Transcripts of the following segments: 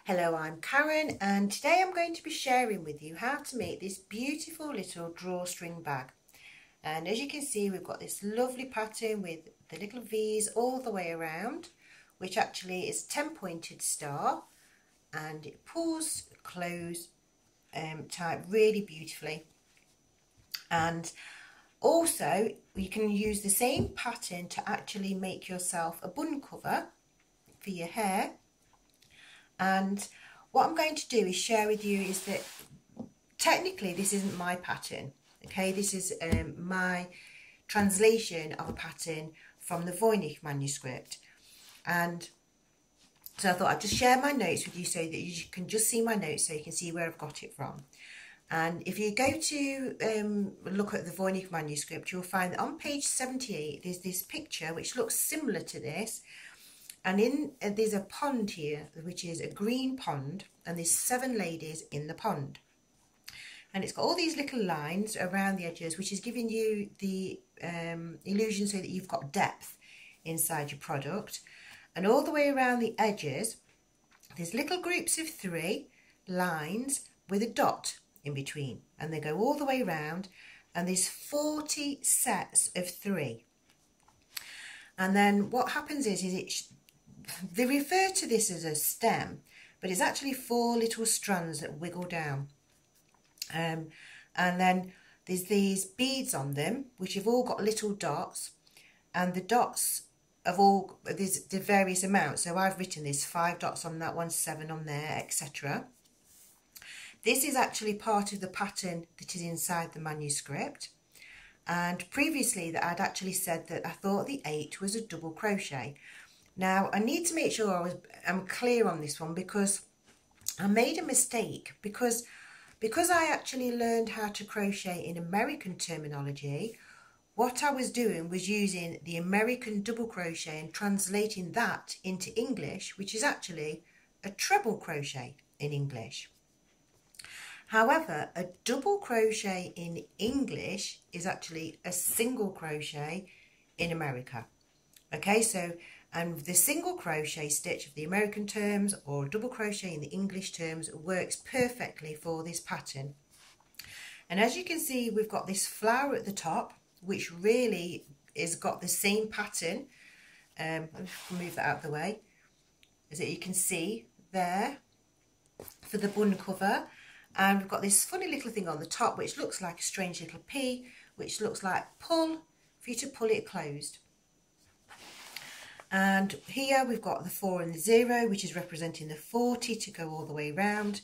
Hello, I'm Karen, and today I'm going to be sharing with you how to make this beautiful little drawstring bag. And as you can see, we've got this lovely pattern with the little V's all the way around, which actually is a 10-pointed star, and it pulls close type really beautifully. And also you can use the same pattern to actually make yourself a bun cover for your hair. And what I'm going to do is share with you is that technically this isn't my pattern, okay? This is my translation of a pattern from the Voynich Manuscript. And so I thought I'd just share my notes with you so that you can just see my notes so you can see where I've got it from. And if you go to look at the Voynich Manuscript, you'll find that on page 78 there's this picture which looks similar to this. And there's a pond here, which is a green pond, and there's 7 ladies in the pond. And it's got all these little lines around the edges, which is giving you the illusion so that you've got depth inside your product. And all the way around the edges, there's little groups of 3 lines with a dot in between. And they go all the way around, and there's 40 sets of 3. And then what happens is they refer to this as a stem, but it's actually 4 little strands that wiggle down. And then there's these beads on them, which have all got little dots, and the dots of all, there's the various amounts. So I've written there's 5 dots on that one, 7 on there, etc. This is actually part of the pattern that is inside the manuscript. And previously that I'd actually said that I thought the 8 was a double crochet. Now, I need to make sure I'm clear on this one, because I made a mistake because I actually learned how to crochet in American terminology. What I was doing was using the American double crochet and translating that into English, which is actually a treble crochet in English. However, a double crochet in English is actually a single crochet in America. Okay, so and the single crochet stitch of the American terms or double crochet in the English terms works perfectly for this pattern. And as you can see, we've got this flower at the top, which really is got the same pattern. I'll move that out of the way, as you can see there for the bun cover. And we've got this funny little thing on the top, which looks like a strange little P, which looks like pull, for you to pull it closed. And here we've got the 4 and the 0, which is representing the 40 to go all the way around.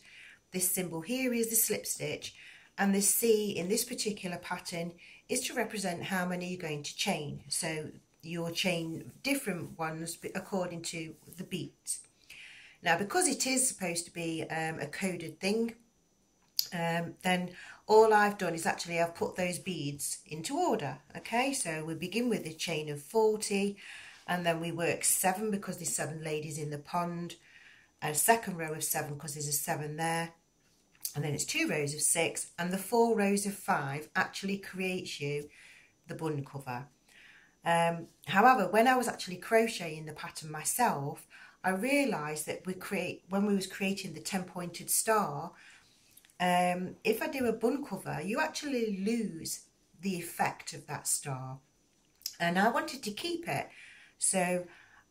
This symbol here is the slip stitch, and the C in this particular pattern is to represent how many you're going to chain. So you'll chain different ones according to the beats. Now, because it is supposed to be a coded thing, then all I've done is actually I've put those beads into order. Okay, so we begin with a chain of 40, and then we work 7 because there's 7 ladies in the pond, a second row of 7 because there's a 7 there, and then it's 2 rows of 6, and the 4 rows of 5 actually creates you the bun cover. However, when I was actually crocheting the pattern myself, I realised that when we was creating the 10-pointed star, if I do a bun cover, you actually lose the effect of that star, and I wanted to keep it. So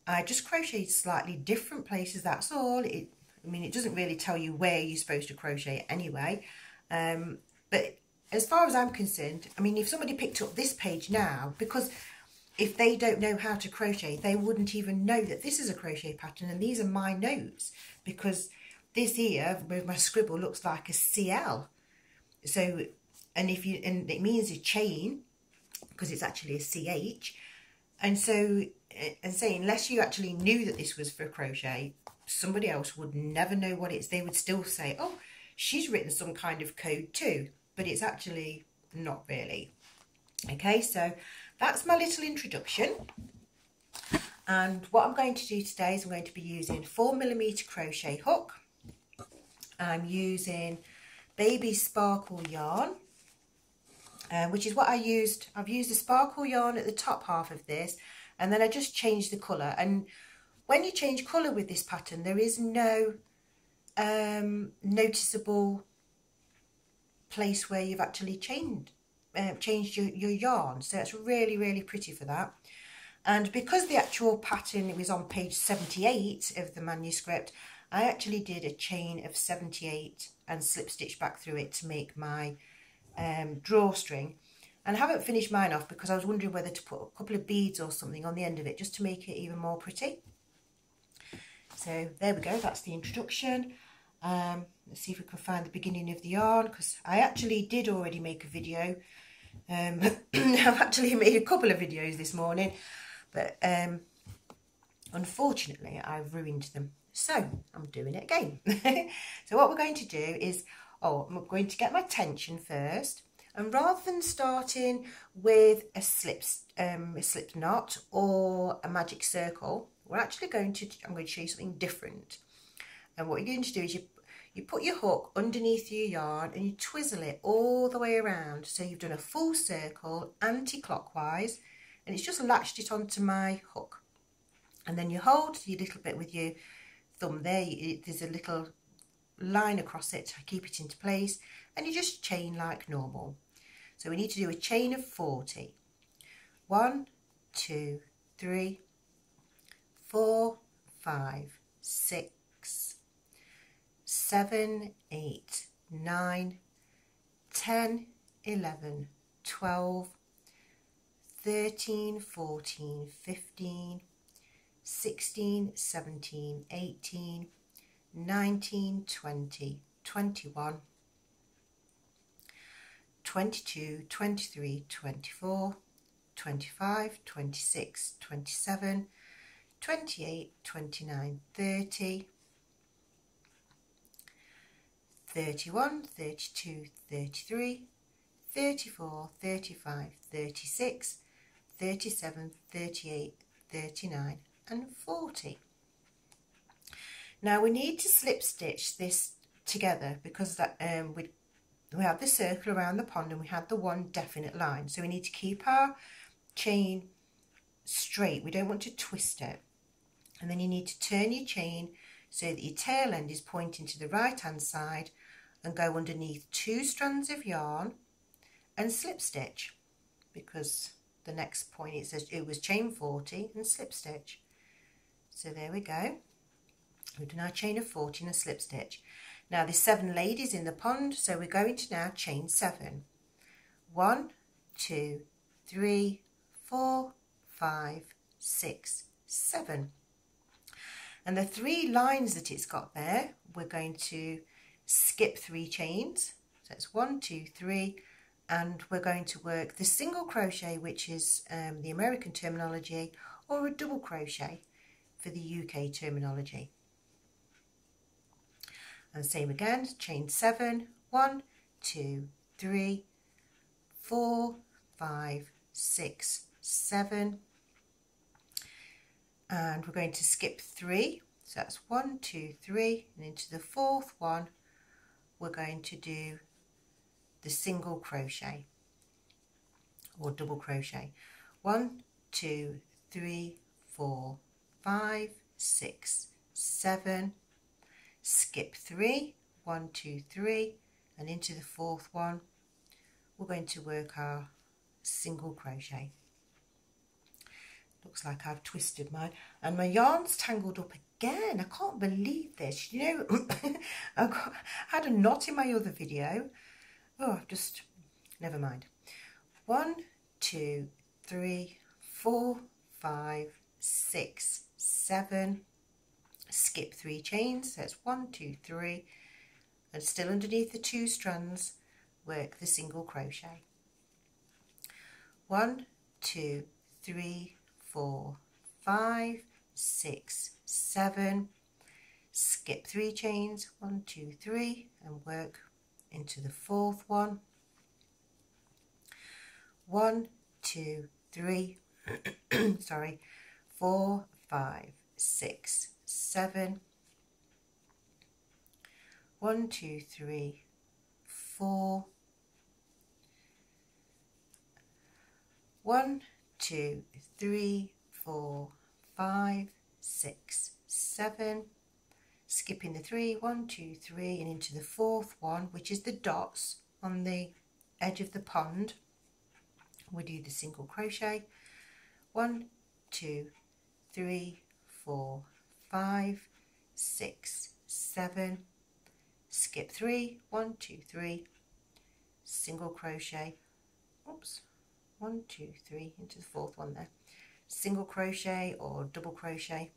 I just crocheted slightly different places, that's all. I mean, it doesn't really tell you where you're supposed to crochet anyway. But as far as I'm concerned, I mean, if somebody picked up this page now, because if they don't know how to crochet, they wouldn't even know that this is a crochet pattern, and these are my notes, because this here with my scribble looks like a CL. So, and it means a chain because it's actually a CH. And so, unless you actually knew that this was for crochet, somebody else would never know what it is. They would still say, oh, she's written some kind of code too, but it's actually not really. Okay, so that's my little introduction. And what I'm going to do today is I'm going to be using 4mm crochet hook. I'm using baby sparkle yarn, which is what I used. I've used the sparkle yarn at the top half of this, and then I just changed the colour. And when you change colour with this pattern, there is no noticeable place where you've actually changed your yarn. So it's really, really pretty for that. And because the actual pattern was on page 78 of the manuscript, I actually did a chain of 78 and slip stitch back through it to make my drawstring. And I haven't finished mine off because I was wondering whether to put a couple of beads or something on the end of it just to make it even more pretty. So there we go, that's the introduction. Let's see if we can find the beginning of the yarn, because I actually did already make a video. I've actually made a couple of videos this morning, but unfortunately I've ruined them. So I'm doing it again. So what we're going to do is, I'm going to get my tension first. And rather than starting with a slip knot or a magic circle, I'm going to show you something different. And what you're going to do is you put your hook underneath your yarn and you twizzle it all the way around. So you've done a full circle anti-clockwise, and it's just latched it onto my hook. And then you hold your little bit with your thumb there. There's a little line across it to keep it into place, and you just chain like normal. So we need to do a chain of 40. 1, 2, 3, 4, 5, 6, 7, 8, 9, 10, 11, 12, 13, 14, 15, 16, 17, 18, 19, 20, 21, 22, 23, 24, 25, 26, 27, 28, 29, 30, 31, 32, 33, 34, 35, 36, 37, 38, 39 and 40. Now we need to slip stitch this together because that we had the circle around the pond and we had the one definite line, so we need to keep our chain straight. We don't want to twist it. And then you need to turn your chain so that your tail end is pointing to the right hand side and go underneath 2 strands of yarn and slip stitch, because the next point it says it was chain 40 and slip stitch. So there we go, we've done our chain of 40 and a slip stitch. Now there's 7 ladies in the pond, so we're going to now chain 7. 1, 2, 3, 4, 5, 6, 7. And the 3 lines that it's got there, we're going to skip 3 chains. So it's 1, 2, 3, and we're going to work the single crochet, which is the American terminology, or a double crochet for the UK terminology. And same again, chain 7, 1, 2, 3, 4, 5, 6, 7, and we're going to skip 3, so that's 1, 2, 3, and into the 4th one we're going to do the single crochet or double crochet. 1, 2, 3, 4, 5, 6, 7, skip 3, 1, 2, 3, and into the 4th one we're going to work our single crochet. Looks like I've twisted mine and my yarn's tangled up again. I can't believe this. You know, I had a knot in my other video. Oh, I've just, never mind. 1, 2, 3, 4, 5, 6, 7, skip 3 chains, so it's 1, 2, 3, and still underneath the 2 strands work the single crochet. 1, 2, 3, 4, 5, 6, 7, skip 3 chains, 1, 2, 3, and work into the 4th one. 1, 2, 3, sorry, 4, 5, 6, 7, 1, 2, 3, 4, 1, 2, 3, 4, 5, 6, 7, skipping the 3, 1, 2, 3, and into the fourth one, which is the dots on the edge of the pond. We do the single crochet, 1, 2, 3, 4, 5, 6, 7, skip 3, 1, 2, 3, single crochet, oops, 1, 2, 3, into the fourth one there, single crochet or double crochet,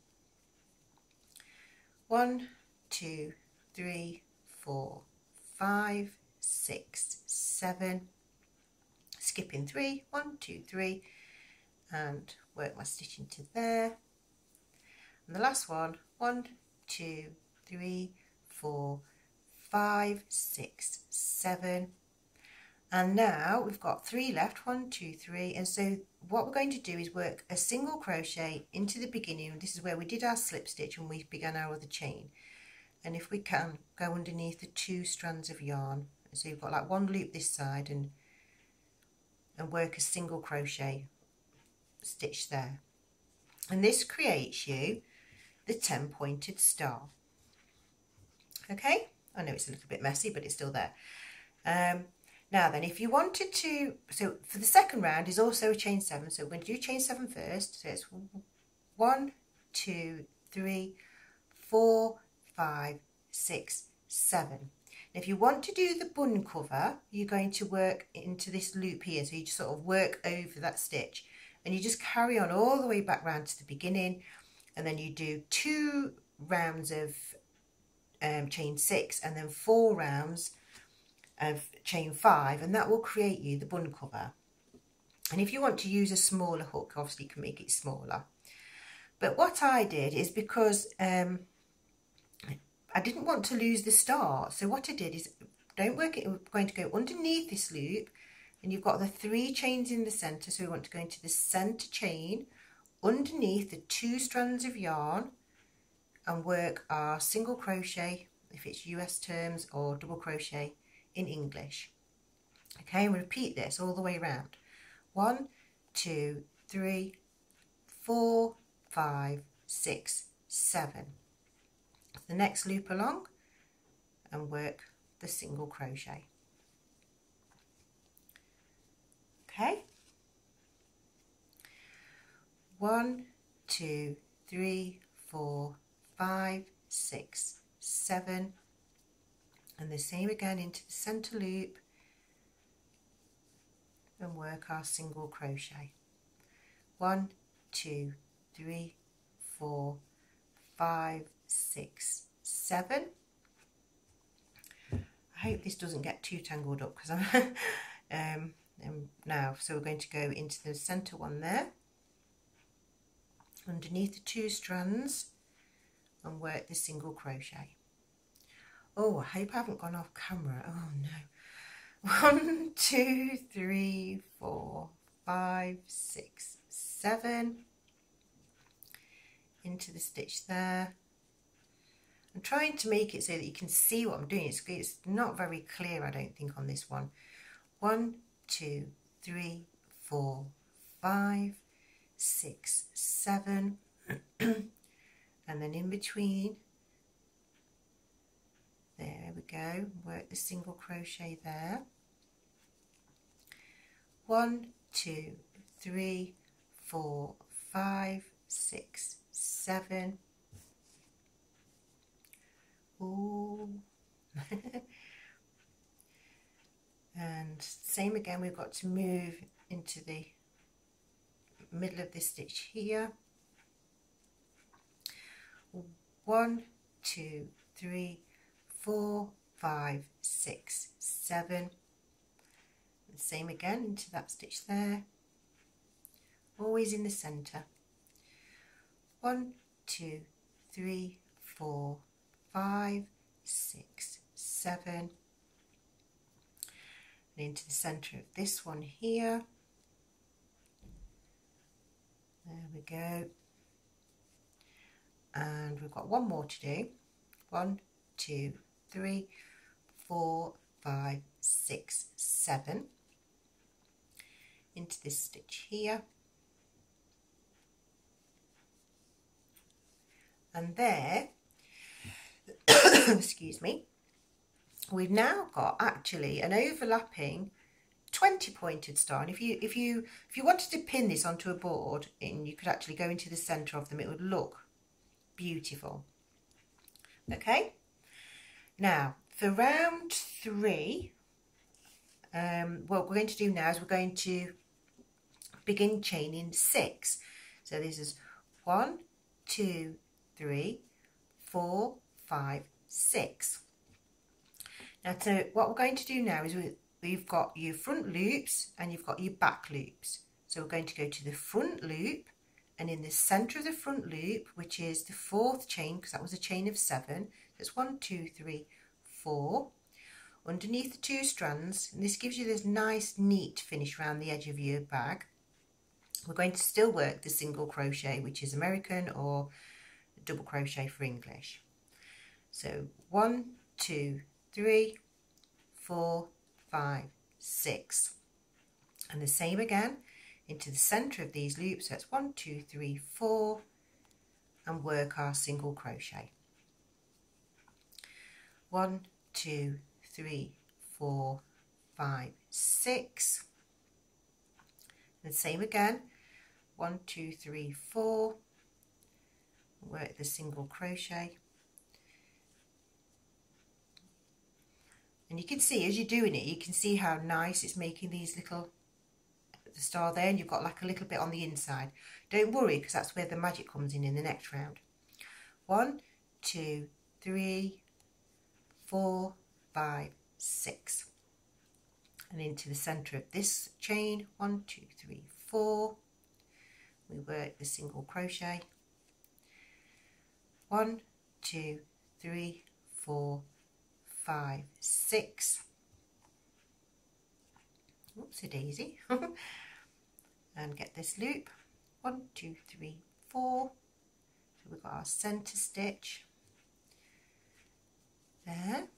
1, 2, 3, 4, 5, 6, 7, skipping 3, 1, 2, 3, and work my stitch into there. And the last one, 1, 2, 3, 4, 5, 6, 7, and now we've got 3 left, 1, 2, 3, and so what we're going to do is work a single crochet into the beginning. This is where we did our slip stitch and we began our other chain, and if we can, go underneath the 2 strands of yarn. So you've got like 1 loop this side and work a single crochet stitch there, and this creates you the 10 pointed star. Okay, I know it's a little bit messy, but it's still there. Now then, if you wanted to, so for the second round is also a chain 7, so we're going to do chain 7 first. So it's 1, 2, 3, 4, 5, 6, 7. If you want to do the bun cover, you're going to work into this loop here, so you just sort of work over that stitch, and you just carry on all the way back round to the beginning, and then you do 2 rounds of chain 6 and then 4 rounds of chain 5, and that will create you the bun cover. And if you want to use a smaller hook, obviously you can make it smaller, but what I did is, because I didn't want to lose the star, so what I did is, don't work it, we're going to go underneath this loop, and you've got the 3 chains in the center, so we want to go into the center chain underneath the 2 strands of yarn and work our single crochet if it's US terms, or double crochet in English. Okay, and we repeat this all the way around. 1, 2, 3, 4, 5, 6, 7. The next loop along and work the single crochet. Okay, 1, 2, 3, 4, 5, 6, 7, and the same again into the center loop and work our single crochet. 1, 2, 3, 4, 5, 6, 7. I hope this doesn't get too tangled up, because I'm now, so we're going to go into the center one there, underneath the 2 strands, and work the single crochet. Oh, I hope I haven't gone off camera. Oh no. 1, 2, 3, 4, 5, 6, 7, into the stitch there. I'm trying to make it so that you can see what I'm doing. It's not very clear, I don't think, on this one. 1, 2, 3, 4, 5, 6, 7, and then in between, there we go, work the single crochet there. 1, 2, 3, 4, 5, 6, 7. Ooh. And same again, we've got to move into the middle of this stitch here. 1, 2, 3, 4, 5, 6, 7. The same again into that stitch there, always in the center. 1, 2, 3, 4, 5, 6, 7, and into the center of this one here. There we go. And we've got one more to do. 1, 2, 3, 4, 5, 6, 7, into this stitch here, and there excuse me, we've now got actually an overlapping 20 pointed star, and if you wanted to pin this onto a board and you could actually go into the center of them, it would look beautiful. Okay, now for round 3, what we're going to do now is we're going to begin chaining 6. So this is 1, 2, 3, 4, 5, 6. Now, so what we're going to do now is we've got your front loops and you've got your back loops. So we're going to go to the front loop, and in the center of the front loop, which is the 4th chain, because that was a chain of 7, that's 1, 2, 3, 4. Underneath the 2 strands, and this gives you this nice neat finish around the edge of your bag. We're going to still work the single crochet, which is American, or double crochet for English. So 1, 2, 3, 4, 5, 6, and the same again into the center of these loops. So it's 1, 2, 3, 4, and work our single crochet. 1, 2, 3, 4, 5, 6, and the same again. 1, 2, 3, 4, work the single crochet. And you can see as you're doing it, you can see how nice it's making these little, the star there, and you've got like a little bit on the inside. Don't worry, because that's where the magic comes in the next round. 1, 2, 3, 4, 5, 6. And into the center of this chain, 1, 2, 3, 4. We work the single crochet. 1, 2, 3, 4, 5, 6. Oopsie daisy. And get this loop. 1, 2, 3, 4. So we've got our center stitch there.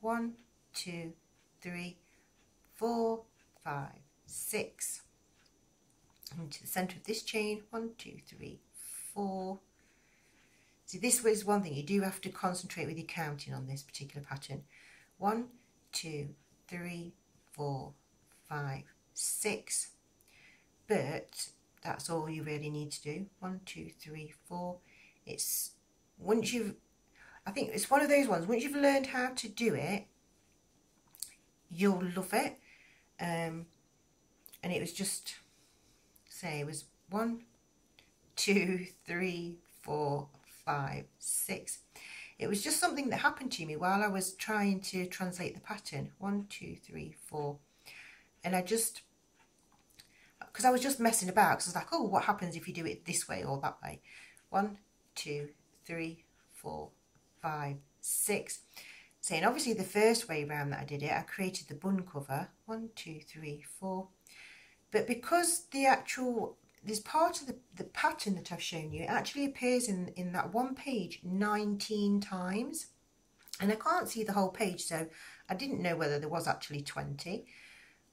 1, 2, 3, 4, 5, 6. Into the center of this chain. 1, 2, 3, 4. See, this was one thing you do have to concentrate with your counting on this particular pattern. 1, 2, 3, 4, 5, 6. But that's all you really need to do. 1, 2, 3, 4. It's once you've, I think it's one of those ones, once you've learned how to do it, you'll love it. And it was just, say, it was 1, 2, 3, 4, 5, 6. It was just something that happened to me while I was trying to translate the pattern. 1, 2, 3, 4. And I just, because I was just messing about, because I was like, oh, what happens if you do it this way or that way? 1, 2, 3, 4, 5, 6. So, and obviously the first way round that I did it, I created the bun cover. 1, 2, 3, 4. But because the actual, this part of the pattern that I've shown you, it actually appears in that one page 19 times. And I can't see the whole page, so I didn't know whether there was actually 20.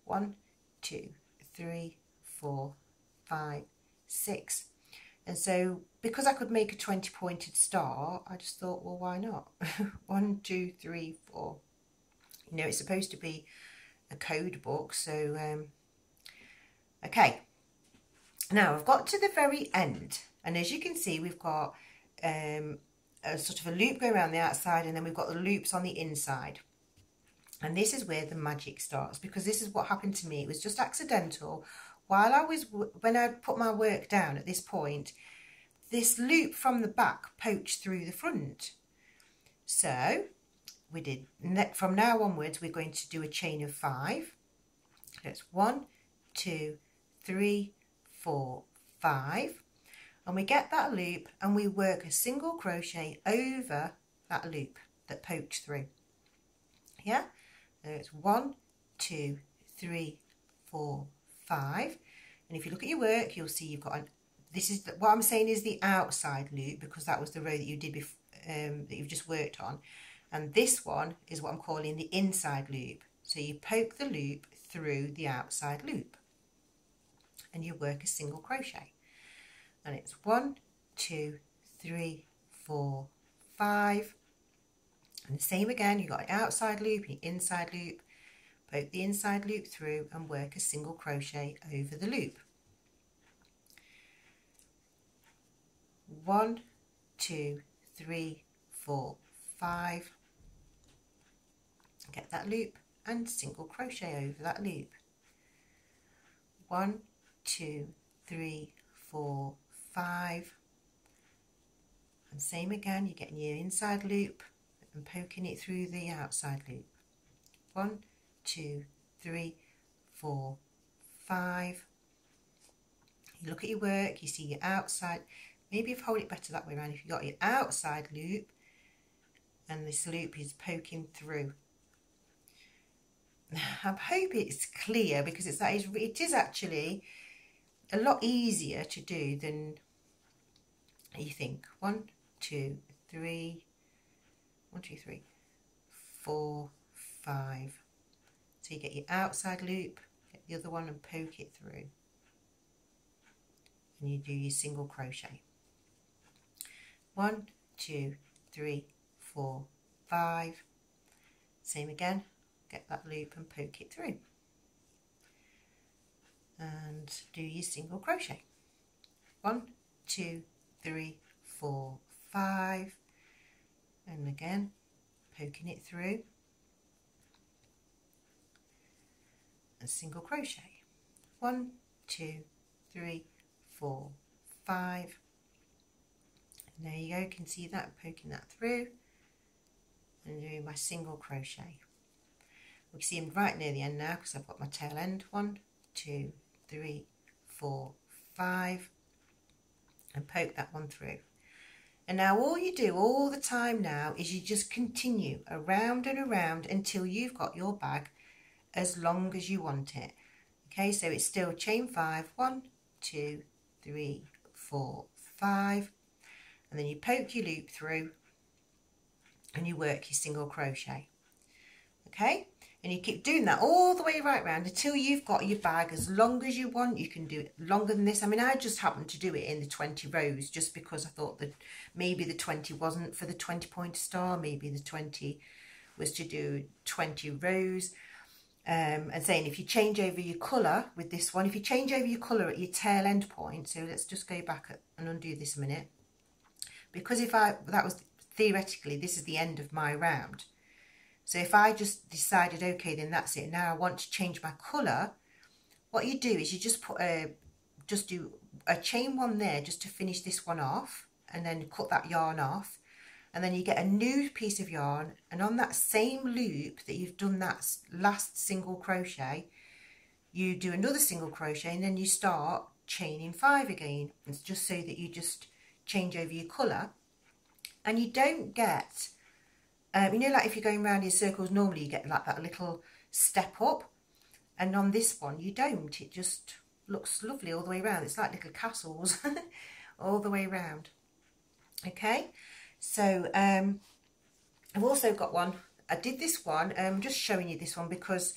1, 2, 3, 4, 5, 6. And so because I could make a 20 pointed star, I just thought, well, why not? 1, 2, 3, 4. You know, it's supposed to be a code book, so okay. Now I've got to the very end, and as you can see, we've got a sort of a loop going around the outside, and then we've got the loops on the inside. And this is where the magic starts, because this is what happened to me. It was just accidental. When I put my work down at this point, this loop from the back poached through the front. So we did, from now onwards, we're going to do a chain of 5. So it's 1, 2, 3, 4, 5. And we get that loop and we work a single crochet over that loop that poked through. Yeah, so it's 1, 2, 3, 4, 5. And if you look at your work, you'll see you've got this is what I'm saying is the outside loop, because that was the row that you did before, that you've just worked on. And this one is what I'm calling the inside loop. So you poke the loop through the outside loop and you work a single crochet. And it's 1, 2, 3, 4, 5. And the same again, you've got an outside loop and inside loop. Poke the inside loop through and work a single crochet over the loop. 1, 2, 3, 4, 5. Get that loop and single crochet over that loop. 1, 2, 3, 4, 5. And same again, you're getting your inside loop and poking it through the outside loop. 1, 2, 3, 4, 5. You look at your work, you see your outside. Maybe if you hold it better that way around, if you've got your outside loop and this loop is poking through. I hope it's clear, because it is actually a lot easier to do than you think. 1, 2, 3, 1, 2, 3, 4, 5. So you get your outside loop, get the other one and poke it through. And you do your single crochet. 1, 2, 3, 4, 5. Same again, get that loop and poke it through. And do your single crochet. 1, 2, 3, 4, 5. And again, poking it through. And single crochet. 1, 2, 3, 4, 5. And there you go, you can see that, poking that through and doing my single crochet. We can see I'm right near the end now because I've got my tail end. 1, 2, 3, 4, 5, and poke that one through. And now all you do all the time now is you just continue around and around until you've got your bag as long as you want it. Okay, so it's still chain 5, 1, 2, 3, 4, 5, and then you poke your loop through and you work your single crochet. Okay, and you keep doing that all the way right round until you've got your bag as long as you want. You can do it longer than this. I mean, I just happened to do it in the 20 rows just because I thought that maybe the 20 wasn't for the 20 pointer star, maybe the 20 was to do 20 rows. And saying if you change over your colour with this one, if you change over your colour at your tail end point, so let's just go back and undo this a minute, because that was theoretically, this is the end of my round. So if I just decided, okay, then that's it, now I want to change my colour, what you do is you just put just do a chain 1 there just to finish this one off, and then cut that yarn off. And then you get a new piece of yarn, and on that same loop that you've done that last single crochet, you do another single crochet, and then you start chaining 5 again. It's just so that you just change over your colour, and you don't get, you know, like if you're going around in circles, normally you get like that little step up, and on this one you don't. It just looks lovely all the way around. It's like little castles all the way around. Okay. So I've also got one, I did this one, I'm just showing you this one because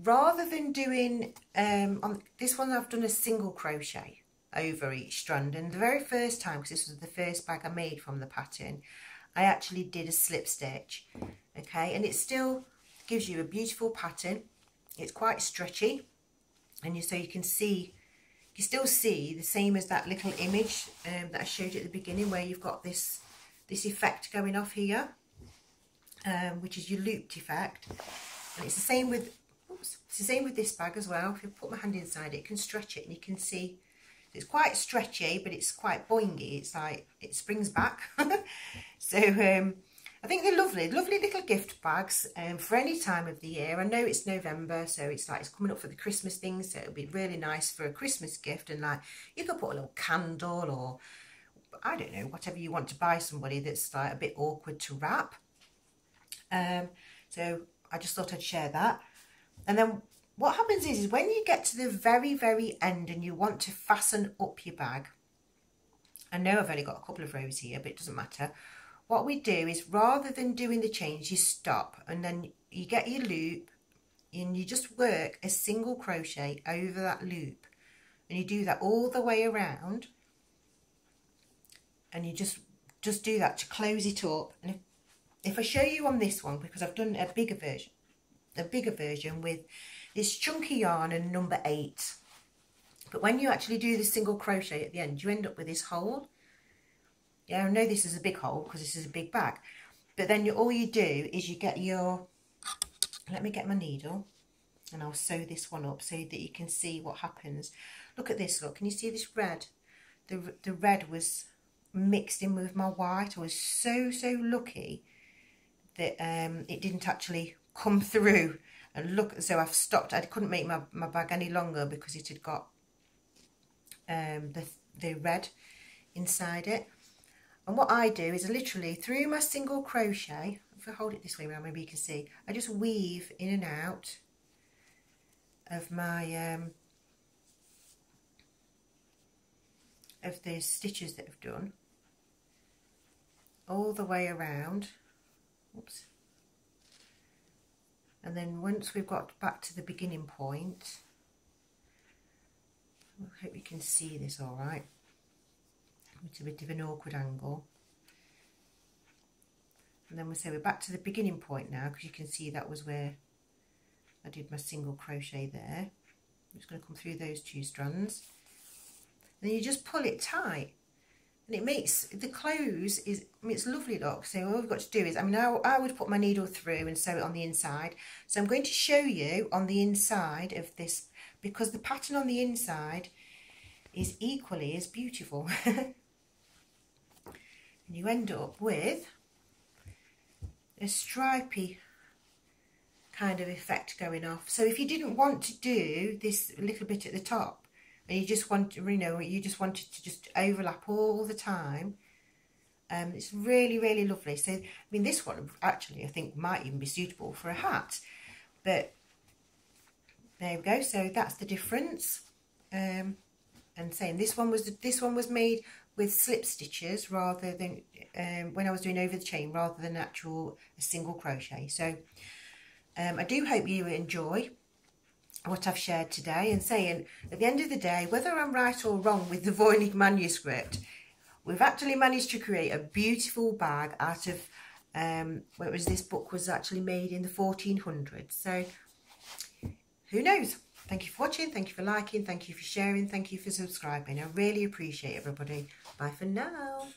rather than doing, on this one I've done a single crochet over each strand, and the very first time, because this was the first bag I made from the pattern, I actually did a slip stitch. Okay, and it still gives you a beautiful pattern. It's quite stretchy, and so you can see, you still see the same as that little image that I showed you at the beginning, where you've got this effect going off here, which is your looped effect. And it's the same with, it's the same with this bag as well. If you put my hand inside it, you can stretch it and you can see it's quite stretchy, but it's quite boingy. It's like it springs back. So I think they're lovely little gift bags for any time of the year. I know it's November, so it's like it's coming up for the Christmas things, so it'll be really nice for a Christmas gift. And like you could put a little candle, or I don't know, whatever you want to buy somebody that's like a bit awkward to wrap. So I just thought I'd share that. And then what happens is when you get to the very, very end and you want to fasten up your bag, I know I've only got a couple of rows here, but it doesn't matter. What we do is, rather than doing the chains, you stop and then you get your loop and you just work a single crochet over that loop, and you do that all the way around. And you just just do that to close it up. And if I show you on this one, because I've done a bigger version with this chunky yarn and number 8, but when you actually do the single crochet at the end, you end up with this hole. Yeah, I know this is a big hole because this is a big bag, but then all you do is you get your, let me get my needle and I'll sew this one up so that you can see what happens. Look at this, look, can you see this red? The red was mixed in with my white. I was so lucky that it didn't actually come through. And look, so I've stopped. I couldn't make my bag any longer because it had got the red inside it. And what I do is I literally, through my single crochet, if I hold it this way around, maybe you can see, I just weave in and out of my of the stitches that I've done all the way around. Oops. And then once we've got back to the beginning point, I hope you can see this all right. It's a bit of an awkward angle. And then we'll say we're back to the beginning point now, because you can see that was where I did my single crochet there. I'm just going to come through those 2 strands. Then you just pull it tight. And it makes the close is, I mean, it's lovely, look. So all we've got to do is, I mean, I would put my needle through and sew it on the inside. So I'm going to show you on the inside of this, because the pattern on the inside is equally as beautiful. And you end up with a stripy kind of effect going off. So if you didn't want to do this little bit at the top, and you just want to, you just wanted to just overlap all the time, it's really lovely. So I mean, this one actually I think might even be suitable for a hat, but there we go. So that's the difference. And saying this one was made with slip stitches rather than when I was doing over the chain, rather than a single crochet. So I do hope you enjoy what I've shared today, and saying at the end of the day, whether I'm right or wrong with the Voynich Manuscript, we've actually managed to create a beautiful bag out of this book was actually made in the 1400s. So who knows? Thank you for watching, thank you for liking, thank you for sharing, thank you for subscribing. I really appreciate everybody. Bye for now.